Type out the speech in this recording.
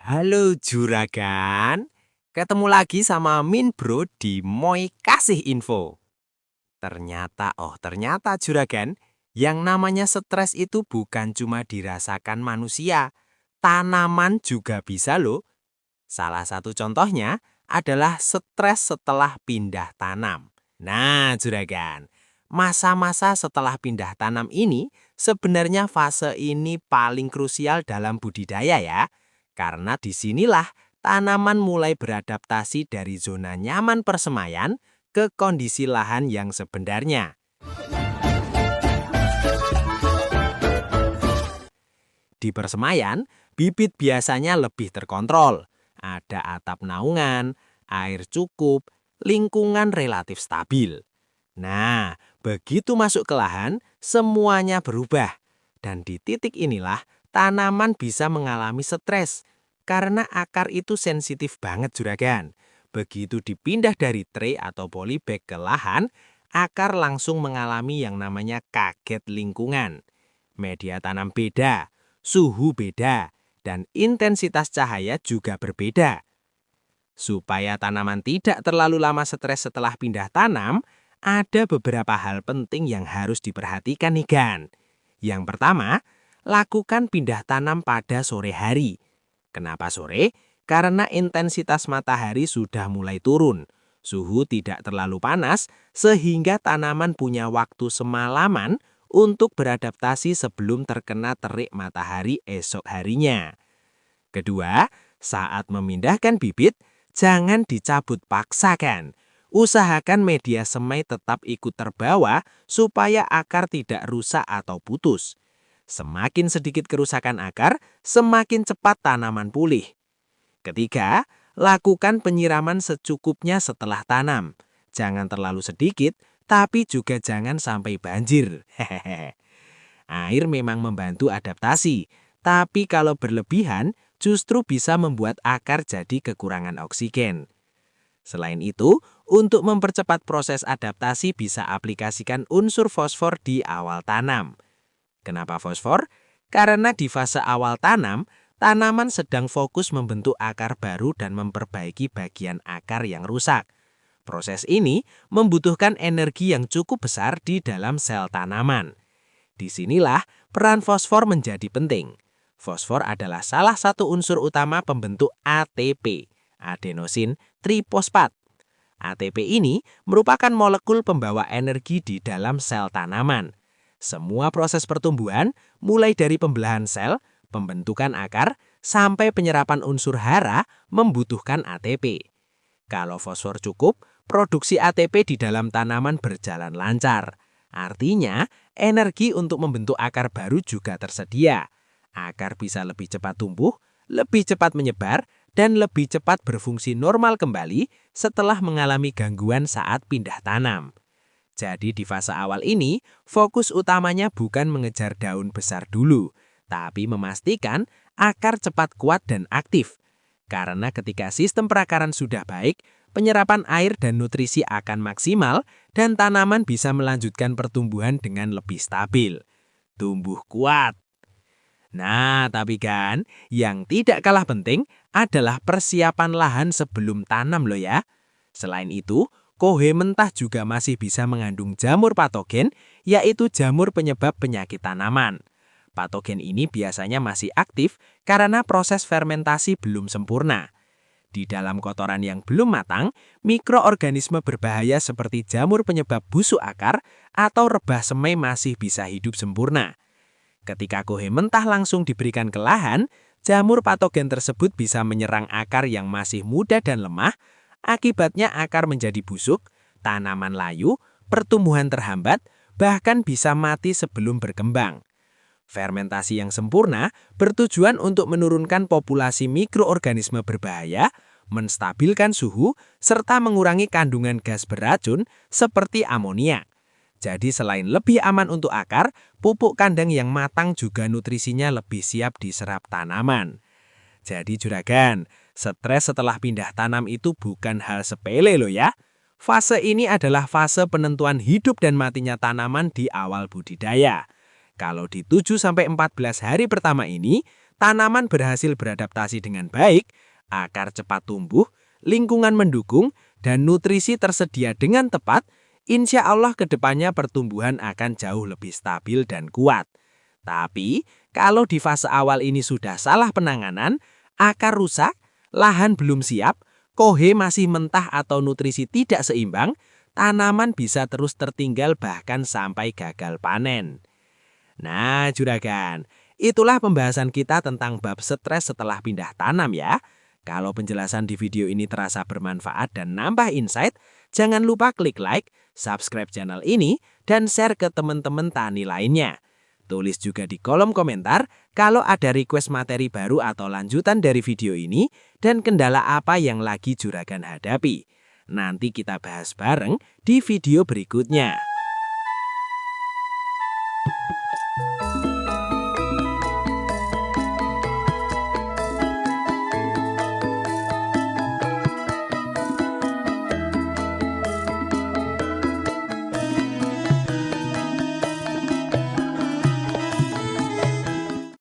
Halo Juragan, ketemu lagi sama Min Bro di Moi Kasih Info. Ternyata Juragan, yang namanya stres itu bukan cuma dirasakan manusia, tanaman juga bisa loh. Salah satu contohnya adalah stres setelah pindah tanam. Nah Juragan, masa-masa setelah pindah tanam ini sebenarnya fase ini paling krusial dalam budidaya ya. Karena disinilah tanaman mulai beradaptasi dari zona nyaman persemaian ke kondisi lahan yang sebenarnya. Di persemaian, bibit biasanya lebih terkontrol. Ada atap naungan, air cukup, lingkungan relatif stabil. Nah, begitu masuk ke lahan, semuanya berubah. Dan di titik inilah, tanaman bisa mengalami stres. Karena akar itu sensitif banget Juragan. Begitu dipindah dari tray atau polybag ke lahan, akar langsung mengalami yang namanya kaget lingkungan. Media tanam beda, suhu beda, dan intensitas cahaya juga berbeda. Supaya tanaman tidak terlalu lama stres setelah pindah tanam, ada beberapa hal penting yang harus diperhatikan nih Gan. Yang pertama, lakukan pindah tanam pada sore hari. Kenapa sore? Karena intensitas matahari sudah mulai turun. Suhu tidak terlalu panas sehingga tanaman punya waktu semalaman untuk beradaptasi sebelum terkena terik matahari esok harinya. Kedua, saat memindahkan bibit, jangan dicabut paksakan. Usahakan media semai tetap ikut terbawa supaya akar tidak rusak atau putus. Semakin sedikit kerusakan akar, semakin cepat tanaman pulih. Ketiga, lakukan penyiraman secukupnya setelah tanam. Jangan terlalu sedikit, tapi juga jangan sampai banjir. Air memang membantu adaptasi, tapi kalau berlebihan justru bisa membuat akar jadi kekurangan oksigen. Selain itu, untuk mempercepat proses adaptasi bisa aplikasikan unsur fosfor di awal tanam. Kenapa fosfor? Karena di fase awal tanam, tanaman sedang fokus membentuk akar baru dan memperbaiki bagian akar yang rusak. Proses ini membutuhkan energi yang cukup besar di dalam sel tanaman. Disinilah peran fosfor menjadi penting. Fosfor adalah salah satu unsur utama pembentuk ATP, adenosin trifosfat. ATP ini merupakan molekul pembawa energi di dalam sel tanaman. Semua proses pertumbuhan, mulai dari pembelahan sel, pembentukan akar, sampai penyerapan unsur hara membutuhkan ATP. Kalau fosfor cukup, produksi ATP di dalam tanaman berjalan lancar. Artinya, energi untuk membentuk akar baru juga tersedia. Akar bisa lebih cepat tumbuh, lebih cepat menyebar, dan lebih cepat berfungsi normal kembali setelah mengalami gangguan saat pindah tanam. Jadi di fase awal ini, fokus utamanya bukan mengejar daun besar dulu, tapi memastikan akar cepat kuat dan aktif. Karena ketika sistem perakaran sudah baik, penyerapan air dan nutrisi akan maksimal dan tanaman bisa melanjutkan pertumbuhan dengan lebih stabil. Tumbuh kuat. Nah, tapi kan, yang tidak kalah penting adalah persiapan lahan sebelum tanam loh ya. Selain itu, kohe mentah juga masih bisa mengandung jamur patogen, yaitu jamur penyebab penyakit tanaman. Patogen ini biasanya masih aktif karena proses fermentasi belum sempurna. Di dalam kotoran yang belum matang, mikroorganisme berbahaya seperti jamur penyebab busuk akar atau rebah semai masih bisa hidup sempurna. Ketika kohe mentah langsung diberikan ke lahan, jamur patogen tersebut bisa menyerang akar yang masih muda dan lemah, akibatnya akar menjadi busuk, tanaman layu, pertumbuhan terhambat, bahkan bisa mati sebelum berkembang. Fermentasi yang sempurna bertujuan untuk menurunkan populasi mikroorganisme berbahaya, menstabilkan suhu, serta mengurangi kandungan gas beracun seperti amonia. Jadi selain lebih aman untuk akar, pupuk kandang yang matang juga nutrisinya lebih siap diserap tanaman. Jadi Juragan, stres setelah pindah tanam itu bukan hal sepele loh ya. Fase ini adalah fase penentuan hidup dan matinya tanaman di awal budidaya. Kalau di 7-14 hari pertama ini, tanaman berhasil beradaptasi dengan baik, akar cepat tumbuh, lingkungan mendukung, dan nutrisi tersedia dengan tepat, insya Allah kedepannya pertumbuhan akan jauh lebih stabil dan kuat. Tapi, kalau di fase awal ini sudah salah penanganan, akar rusak, lahan belum siap, kohe masih mentah atau nutrisi tidak seimbang, tanaman bisa terus tertinggal bahkan sampai gagal panen. Nah, juragan, itulah pembahasan kita tentang bab stres setelah pindah tanam ya. Kalau penjelasan di video ini terasa bermanfaat dan nambah insight, jangan lupa klik like, subscribe channel ini, dan share ke teman-teman tani lainnya. Tulis juga di kolom komentar kalau ada request materi baru atau lanjutan dari video ini dan kendala apa yang lagi juragan hadapi. Nanti kita bahas bareng di video berikutnya.